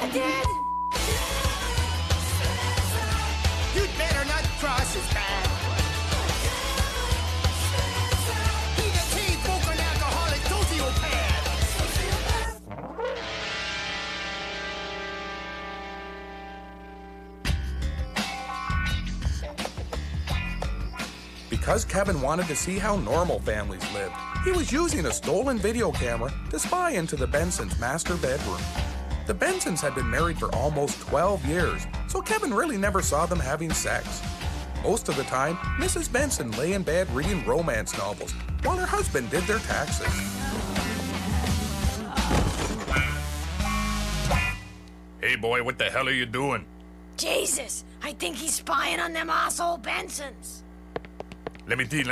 You did? You'd better not cross his path. He's a teen-smoking alcoholic sociopath. Because Kevin wanted to see how normal families lived, he was using a stolen video camera to spy into the Bensons' master bedroom. The Bensons had been married for almost 12 years, so Kevin really never saw them having sex. Most of the time, Mrs. Benson lay in bed reading romance novels while her husband did their taxes. Hey boy, what the hell are you doing? Jesus, I think he's spying on them asshole Bensons. Let me see.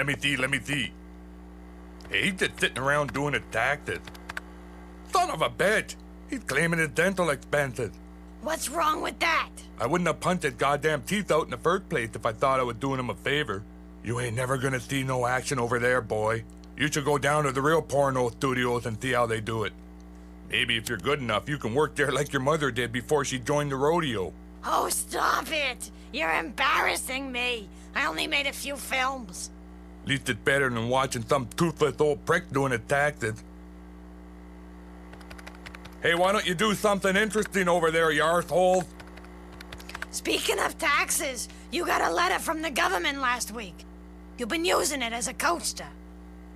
Hey, he's just sitting around doing his taxes. Son of a bitch! He's claiming his dental expenses. What's wrong with that? I wouldn't have punched his goddamn teeth out in the first place if I thought I was doing him a favor. You ain't never gonna see no action over there, boy. You should go down to the real porno studios and see how they do it. Maybe if you're good enough, you can work there like your mother did before she joined the rodeo. Oh, stop it! You're embarrassing me. I only made a few films. At least it's better than watching some toothless old prick doing his taxes. Hey, why don't you do something interesting over there, you arseholes? Speaking of taxes, you got a letter from the government last week. You've been using it as a coaster.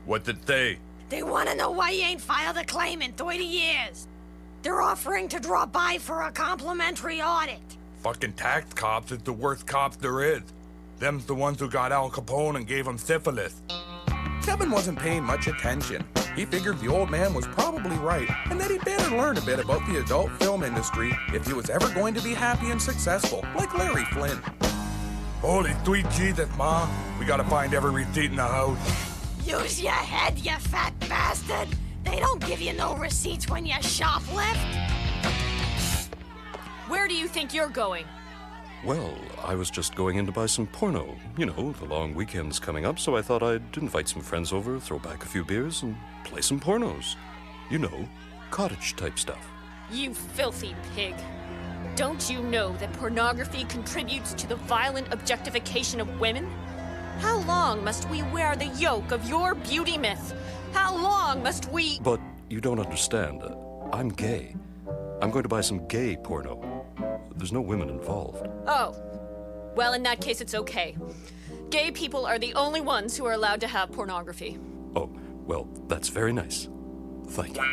What's it say? They want to know why you ain't filed a claim in 30 years. They're offering to drop by for a complimentary audit. Fucking tax cops is the worst cops there is. Them's the ones who got Al Capone and gave him syphilis. Kevin wasn't paying much attention. He figured the old man was probably right, and that he'd better learn a bit about the adult film industry if he was ever going to be happy and successful, like Larry Flynn. Holy sweet Jesus, Ma. We gotta find every receipt in the house. Use your head, you fat bastard. They don't give you no receipts when you shoplift. Where do you think you're going? Well, I was just going in to buy some porno. You know, the long weekend's coming up, so I thought I'd invite some friends over, throw back a few beers, and play some pornos. You know, cottage-type stuff. You filthy pig. Don't you know that pornography contributes to the violent objectification of women? How long must we wear the yoke of your beauty myth? How long must we... But you don't understand. I'm gay. I'm going to buy some gay porno. There's no women involved. Oh. Well, in that case, it's okay. Gay people are the only ones who are allowed to have pornography. Oh, well, that's very nice. Thank you.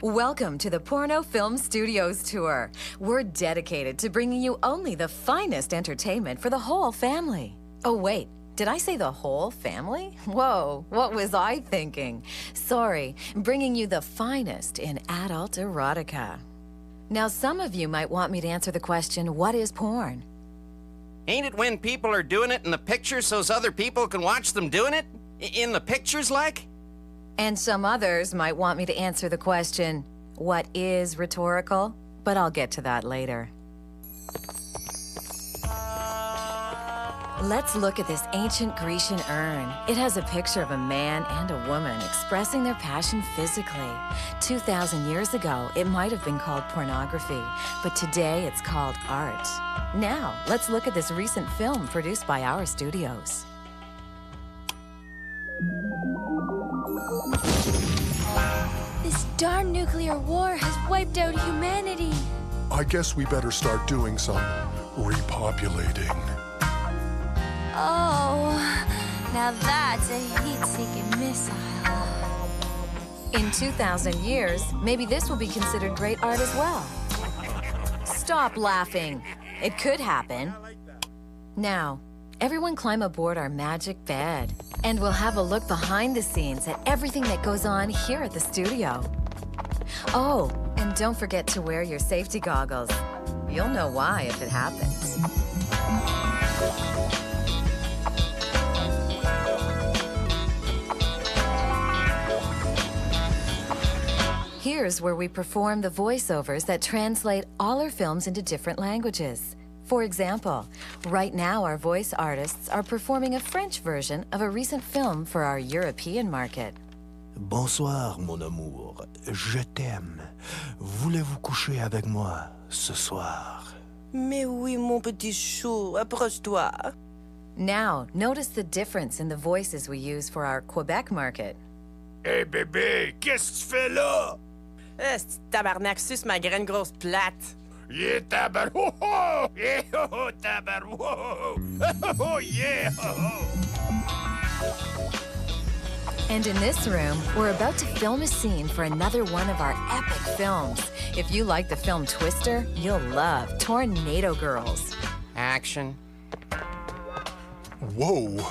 Welcome to the Porno Film Studios Tour. We're dedicated to bringing you only the finest entertainment for the whole family. Oh, wait. Did I say the whole family? Whoa, what was I thinking? Sorry, bringing you the finest in adult erotica. Now, some of you might want me to answer the question, what is porn? Ain't it when people are doing it in the pictures so's other people can watch them doing it? In the pictures, like? And some others might want me to answer the question, what is rhetorical? But I'll get to that later. Let's look at this ancient Grecian urn. It has a picture of a man and a woman expressing their passion physically. 2,000 years ago, it might have been called pornography, but today it's called art. Now, let's look at this recent film produced by our studios. This darn nuclear war has wiped out humanity. I guess we better start doing some repopulating. Oh, now that's a heat-seeking missile. In 2,000 years, maybe this will be considered great art as well. Stop laughing. It could happen. Now, everyone climb aboard our magic bed, and we'll have a look behind the scenes at everything that goes on here at the studio. Oh, and don't forget to wear your safety goggles. You'll know why if it happens. Here's where we perform the voiceovers that translate all our films into different languages. For example, right now our voice artists are performing a French version of a recent film for our European market. Bonsoir, mon amour. Je t'aime. Voulez-vous coucher avec moi ce soir? Mais oui, mon petit chou, approche-toi. Now, notice the difference in the voices we use for our Quebec market. Hey bébé, qu'est-ce que tu fais là? C'est tabarnak, suce ma graine grosse plate. Yeah, tabar... Oh, oh! Yeah, oh, oh, tabar... Oh, oh, oh, yeah! Oh, oh. And in this room, we're about to film a scene for another one of our epic films. If you like the film Twister, you'll love Tornado Girls. Action. Whoa,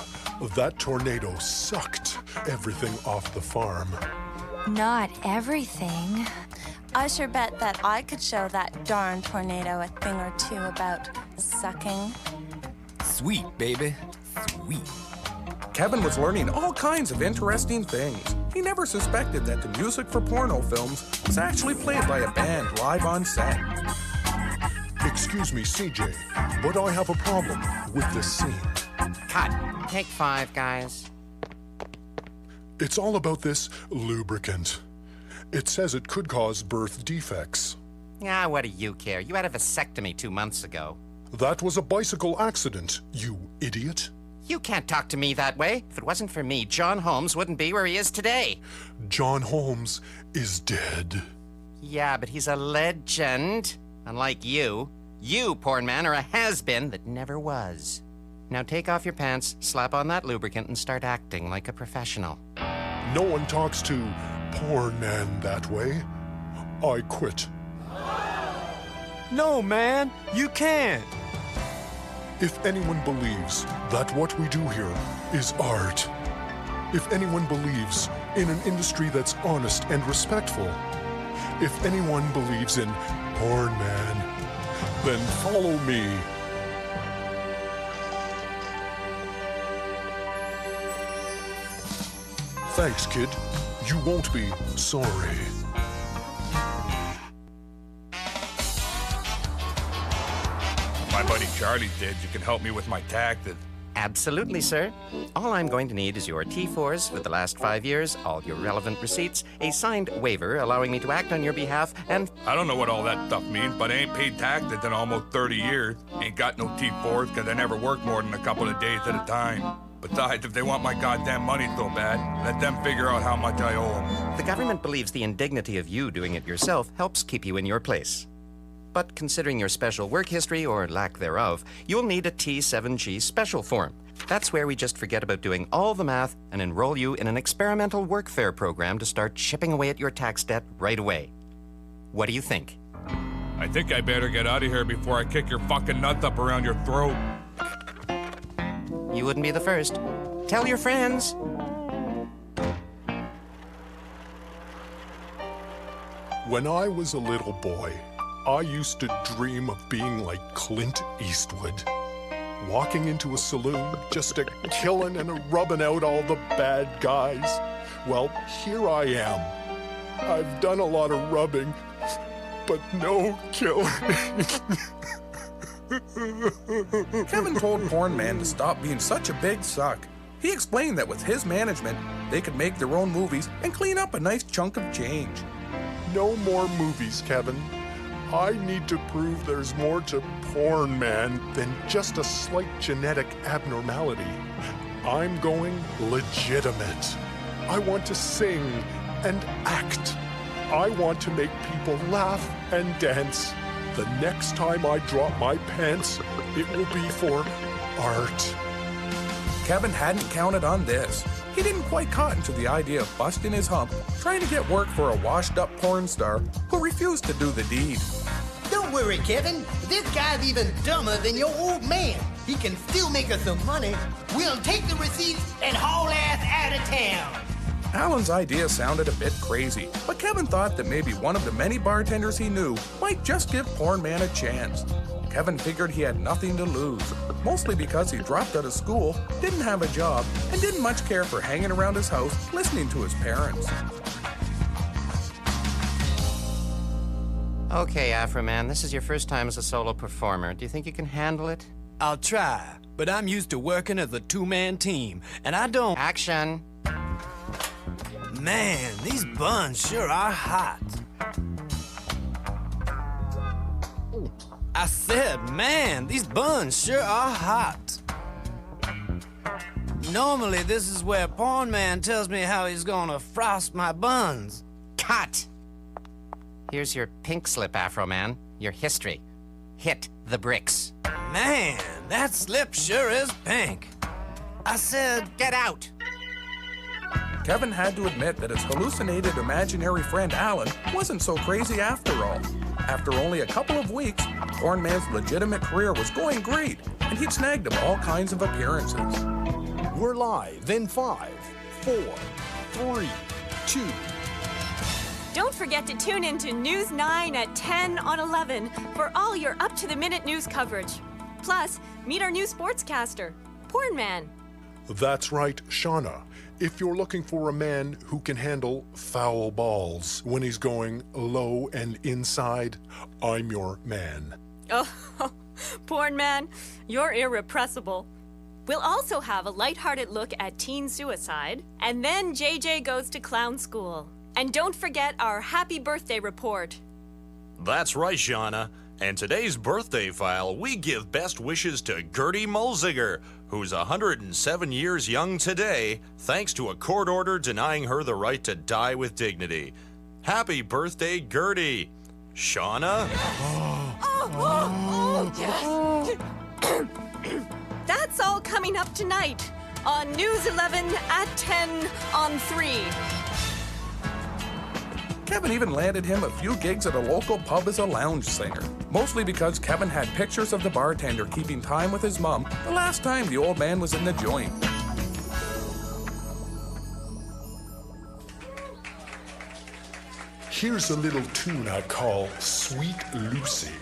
that tornado sucked everything off the farm. Not everything. I sure bet that I could show that darn tornado a thing or two about sucking. Sweet, baby. Sweet. Kevin was learning all kinds of interesting things. He never suspected that the music for porno films was actually played by a band live on set. Excuse me, CJ, but I have a problem with this scene. Cut. Take 5, guys. It's all about this lubricant. It says it could cause birth defects. Ah, what do you care? You had a vasectomy 2 months ago. That was a bicycle accident, you idiot. You can't talk to me that way. If it wasn't for me, John Holmes wouldn't be where he is today. John Holmes is dead. Yeah, but he's a legend. Unlike you. You, porn man, are a has-been that never was. Now take off your pants, slap on that lubricant, and start acting like a professional. No one talks to porn man that way. I quit. No, man, you can't. If anyone believes that what we do here is art, if anyone believes in an industry that's honest and respectful, if anyone believes in porn man, then follow me. Thanks, kid. You won't be sorry. My buddy Charlie said you can help me with my taxes. Absolutely, sir. All I'm going to need is your T4s for the last 5 years, all your relevant receipts, a signed waiver allowing me to act on your behalf, and... I don't know what all that stuff means, but I ain't paid taxes in almost 30 years. Ain't got no T4s because I never worked more than a couple of days at a time. Besides, if they want my goddamn money so bad, let them figure out how much I owe them. The government believes the indignity of you doing it yourself helps keep you in your place. But considering your special work history, or lack thereof, you'll need a T7G special form. That's where we just forget about doing all the math and enroll you in an experimental workfare program to start chipping away at your tax debt right away. What do you think? I think I better get out of here before I kick your fucking nuts up around your throat. You wouldn't be the first. Tell your friends. When I was a little boy, I used to dream of being like Clint Eastwood. Walking into a saloon, just a killing and a rubbing out all the bad guys. Well, here I am. I've done a lot of rubbing, but no killing. Kevin told Porn Man to stop being such a big suck. He explained that with his management, they could make their own movies and clean up a nice chunk of change. No more movies, Kevin. I need to prove there's more to Porn Man than just a slight genetic abnormality. I'm going legitimate. I want to sing and act. I want to make people laugh and dance. The next time I drop my pants, it will be for art. Kevin hadn't counted on this. He didn't quite cotton to the idea of busting his hump, trying to get work for a washed-up porn star who refused to do the deed. Don't worry, Kevin. This guy's even dumber than your old man. He can still make us some money. We'll take the receipts and haul ass out of town. Alan's idea sounded a bit crazy, but Kevin thought that maybe one of the many bartenders he knew might just give Porn Man a chance. Kevin figured he had nothing to lose, mostly because he dropped out of school, didn't have a job, and didn't much care for hanging around his house listening to his parents. Okay, Afroman, this is your first time as a solo performer. Do you think you can handle it? I'll try, but I'm used to working as a two-man team, and I don't... Action! Man, these buns sure are hot. I said, man, these buns sure are hot. Normally, this is where Pornman tells me how he's gonna frost my buns. Cut! Here's your pink slip, Afroman. Your history. Hit the bricks. Man, that slip sure is pink. I said, get out! Kevin had to admit that his hallucinated imaginary friend Alan wasn't so crazy after all. After only a couple of weeks, Pornman's legitimate career was going great, and he'd snagged him all kinds of appearances. We're live in 5, 4, 3, 2. Don't forget to tune in to News 9 at 10 on 11 for all your up-to-the-minute news coverage. Plus, meet our new sportscaster, Pornman. That's right, Shauna. If you're looking for a man who can handle foul balls when he's going low and inside, I'm your man. Oh, Pornman, you're irrepressible. We'll also have a lighthearted look at teen suicide, and then JJ goes to clown school. And don't forget our happy birthday report. That's right, Shauna. And today's birthday file, we give best wishes to Gertie Mulziger, who's 107 years young today, thanks to a court order denying her the right to die with dignity. Happy birthday, Gertie. Shauna? That's all coming up tonight on News 11 at 10 on 3. Kevin even landed him a few gigs at a local pub as a lounge singer, mostly because Kevin had pictures of the bartender keeping time with his mom the last time the old man was in the joint. Here's a little tune I call Sweet Lucy.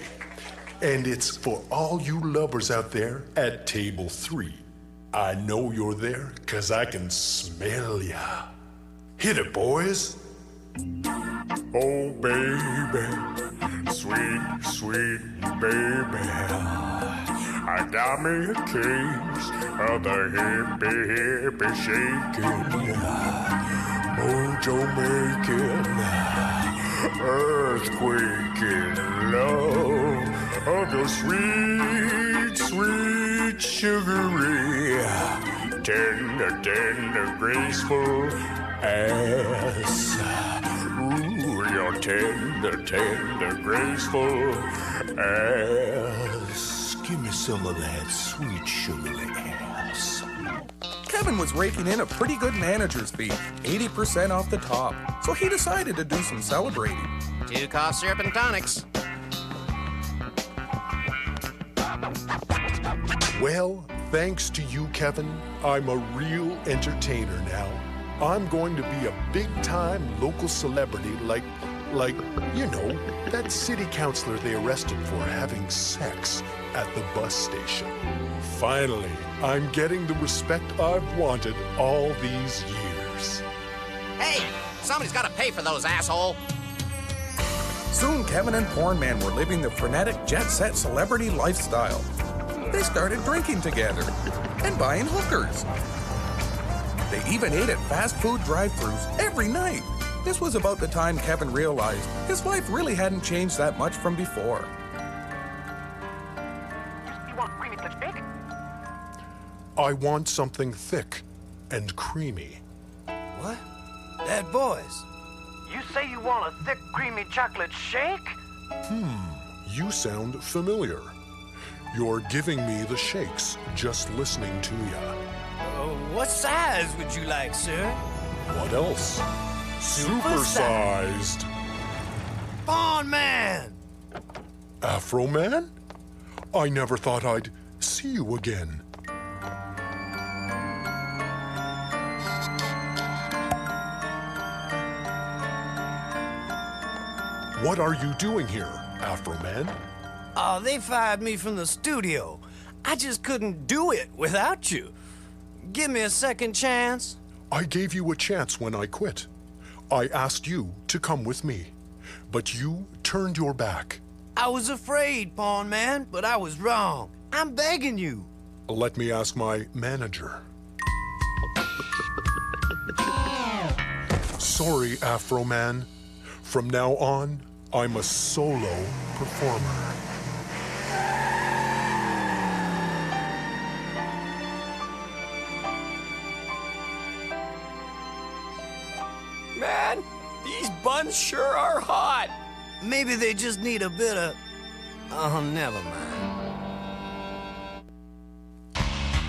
And it's for all you lovers out there at table 3. I know you're there, 'cause I can smell ya. Hit it, boys. Oh, baby, sweet, sweet baby, I got me a case of the hippie shaking, mojo making, earthquaking love of the sweet, sweet, sugary, tender, graceful ass. Ooh, your tender, graceful ass. Give me some of that sweet, sugary ass. Kevin was raking in a pretty good manager's fee, 80% off the top, so he decided to do some celebrating. 2 cough syrup and tonics. Well, thanks to you, Kevin, I'm a real entertainer now. I'm going to be a big-time local celebrity like, you know, that city councilor they arrested for having sex at the bus station. Finally, I'm getting the respect I've wanted all these years. Hey, somebody's got to pay for those, asshole. Soon, Kevin and Pornman were living the frenetic jet-set celebrity lifestyle. They started drinking together and buying hookers. They even ate at fast food drive-thrus every night. This was about the time Kevin realized his life really hadn't changed that much from before. You want creamy thick? I want something thick and creamy. What? That boys. You say you want a thick, creamy chocolate shake? You sound familiar. You're giving me the shakes just listening to ya. What size would you like, sir? What else? Supersized. Pornman! Afroman? I never thought I'd see you again. What are you doing here, Afroman? Oh, they fired me from the studio. I just couldn't do it without you. Give me a second chance. I gave you a chance when I quit. I asked you to come with me, but you turned your back. I was afraid, Pornman, but I was wrong. I'm begging you. Let me ask my manager. sorry, Afroman. From now on, I'm a solo performer. Man, these buns sure are hot. Maybe they just need a bit of... Oh, never mind.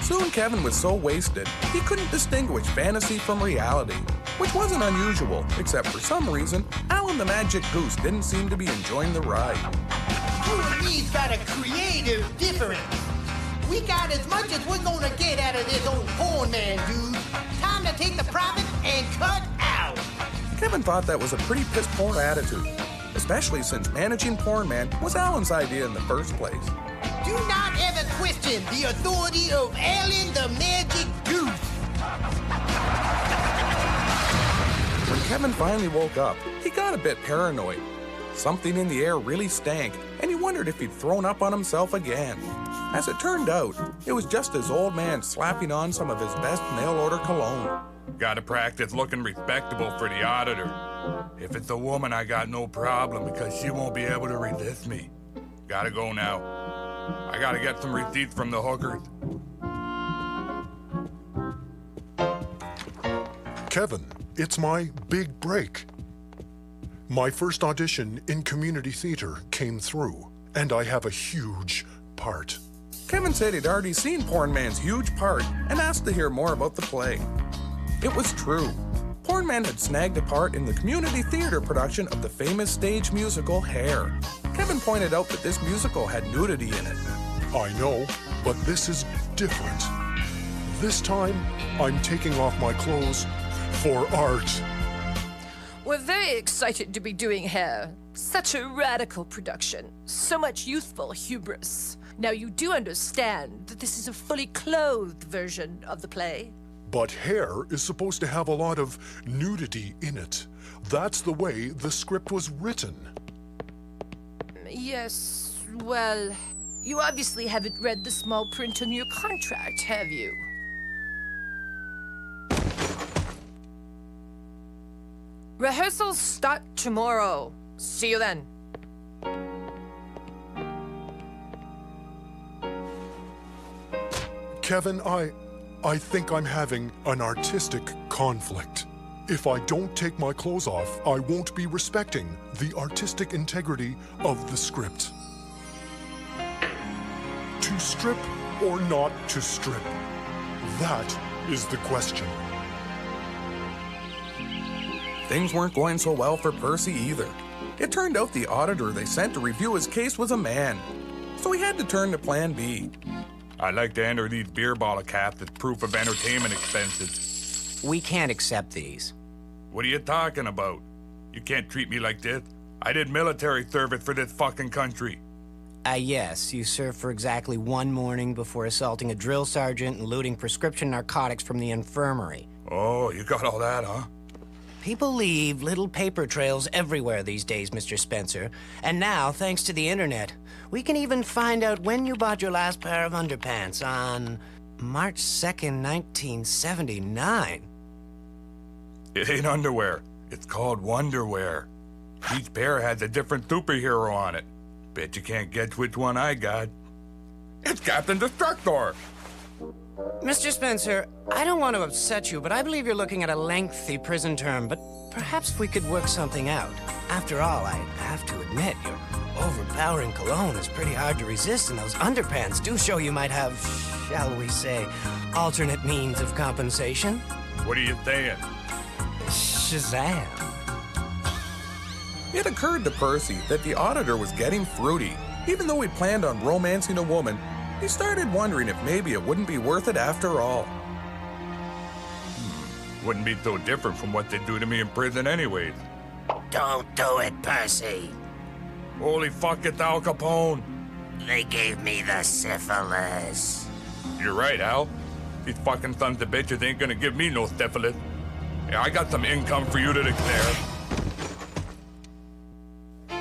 Soon Kevin was so wasted, he couldn't distinguish fantasy from reality, which wasn't unusual, except for some reason, Alan the Magic Goose didn't seem to be enjoying the ride. You and me's got a creative difference. We got as much as we're gonna get out of this old porn man, dude. Time to take the profit and cut out. Kevin thought that was a pretty piss-poor attitude, especially since managing Porn Man was Alan's idea in the first place. Do not ever question the authority of Alan the Magic Goose. When Kevin finally woke up, he got a bit paranoid. Something in the air really stank, and he wondered if he'd thrown up on himself again. As it turned out, it was just his old man slapping on some of his best mail-order cologne. Gotta practice looking respectable for the auditor. If it's a woman, I got no problem because she won't be able to resist me. Gotta go now. I gotta get some receipts from the hookers. Kevin, it's my big break. My first audition in community theater came through, and I have a huge part. Kevin said he'd already seen Porn Man's huge part and asked to hear more about the play. It was true. Porn Man had snagged a part in the community theater production of the famous stage musical Hair. Kevin pointed out that this musical had nudity in it. I know, but this is different. This time, I'm taking off my clothes for art. We're very excited to be doing Hair. Such a radical production. So much youthful hubris. Now, you do understand that this is a fully clothed version of the play. But Hair is supposed to have a lot of nudity in it. That's the way the script was written. Yes, well, you obviously haven't read the small print on your contract, have you? Rehearsals start tomorrow. See you then. Kevin, I think I'm having an artistic conflict. If I don't take my clothes off, I won't be respecting the artistic integrity of the script. To strip or not to strip? That is the question. Things weren't going so well for Percy either. It turned out the auditor they sent to review his case was a man, so he had to turn to Plan B. I'd like to enter these beer bottle caps as proof of entertainment expenses. We can't accept these. What are you talking about? You can't treat me like this. I did military service for this fucking country. Yes, you served for exactly one morning before assaulting a drill sergeant and looting prescription narcotics from the infirmary. Oh, you got all that, huh? People leave little paper trails everywhere these days, Mr. Spencer. And now, thanks to the internet, we can even find out when you bought your last pair of underpants on March 2nd, 1979. It ain't underwear. It's called Wonderwear. Each pair has a different superhero on it. Bet you can't guess which one I got. It's Captain Destructor! Mr. Spencer, I don't want to upset you, but I believe you're looking at a lengthy prison term, but perhaps we could work something out. After all, I have to admit, your overpowering cologne is pretty hard to resist, and those underpants do show you might have, shall we say, alternate means of compensation. What are you saying? Shazam. It occurred to Percy that the auditor was getting fruity. Even though he'd planned on romancing a woman, he started wondering if maybe it wouldn't be worth it after all. Wouldn't be so different from what they do to me in prison anyways. Don't do it, Percy. Holy fuck, it's Al Capone. They gave me the syphilis. You're right, Al. These fucking sons of bitches ain't gonna give me no syphilis. Yeah, I got some income for you to declare.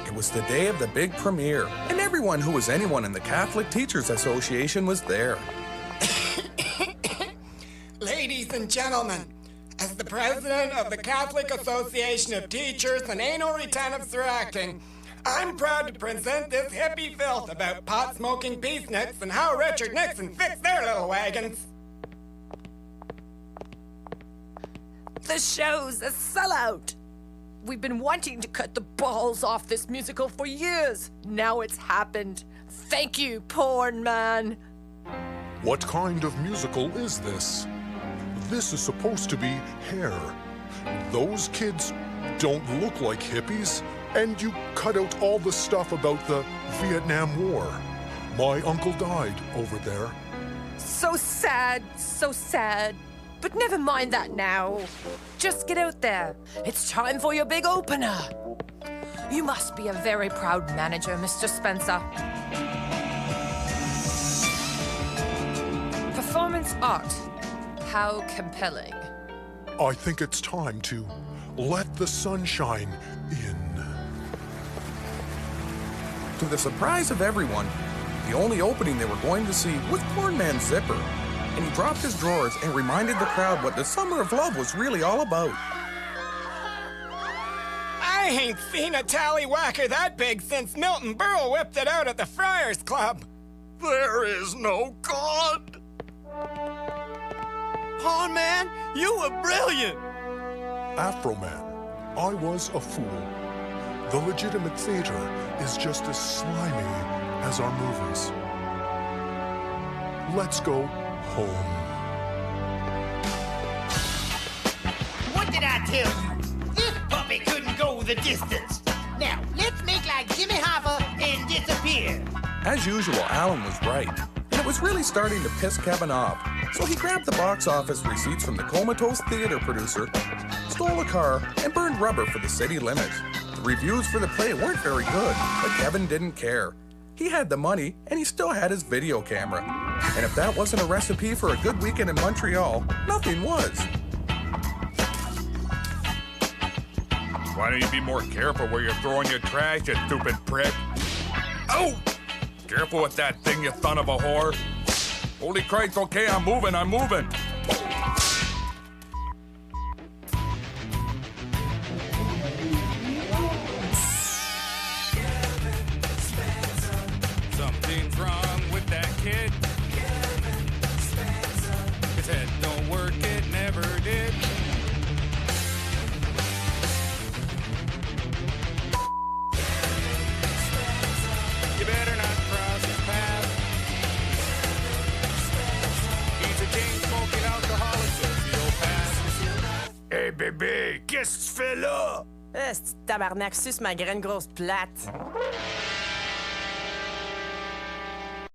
It was the day of the big premiere, and everyone who was anyone in the Catholic Teachers Association was there. Ladies and gentlemen, as the president of the Catholic Association of Teachers and Anal Retentives for Acting. I'm proud to present this hippie filth about pot-smoking peaceniks and how Richard Nixon fixed their little wagons. The show's a sellout. We've been wanting to cut the balls off this musical for years. Now it's happened. Thank you, Porn Man. What kind of musical is this? This is supposed to be Hair. Those kids don't look like hippies, and you cut out all the stuff about the Vietnam War. My uncle died over there. So sad, so sad. But never mind that now. Just get out there. It's time for your big opener. You must be a very proud manager, Mr. Spencer. Performance art. How compelling. I think it's time to let the sunshine in. To the surprise of everyone, the only opening they were going to see was Porn Man's zipper. And he dropped his drawers and reminded the crowd what the Summer of Love was really all about. I ain't seen a tallywhacker that big since Milton Berle whipped it out at the Friars Club. There is no God. Porn Man, you were brilliant. Afroman, I was a fool. The legitimate theater is just as slimy as our movies. Let's go home. What did I tell you? This puppy couldn't go the distance. Now, let's make like Jimmy Hoffa and disappear. As usual, Alan was right. And it was really starting to piss Kevin off. So he grabbed the box office receipts from the comatose theater producer, stole a car, and burned rubber for the city limits. The reviews for the play weren't very good, but Kevin didn't care. He had the money, and he still had his video camera. And if that wasn't a recipe for a good weekend in Montreal, nothing was. Why don't you be more careful where you're throwing your trash, you stupid prick? Oh! Careful with that thing, you son of a whore. Holy Christ, okay, I'm moving. Something's wrong with that kid. His head don't work, it never did. You better not cross his path. He's a chain-smoking alcoholic sociopath. Hey bébé, qu'est-ce que tu fais là? Tabarnak, suce ma graine grosse plate.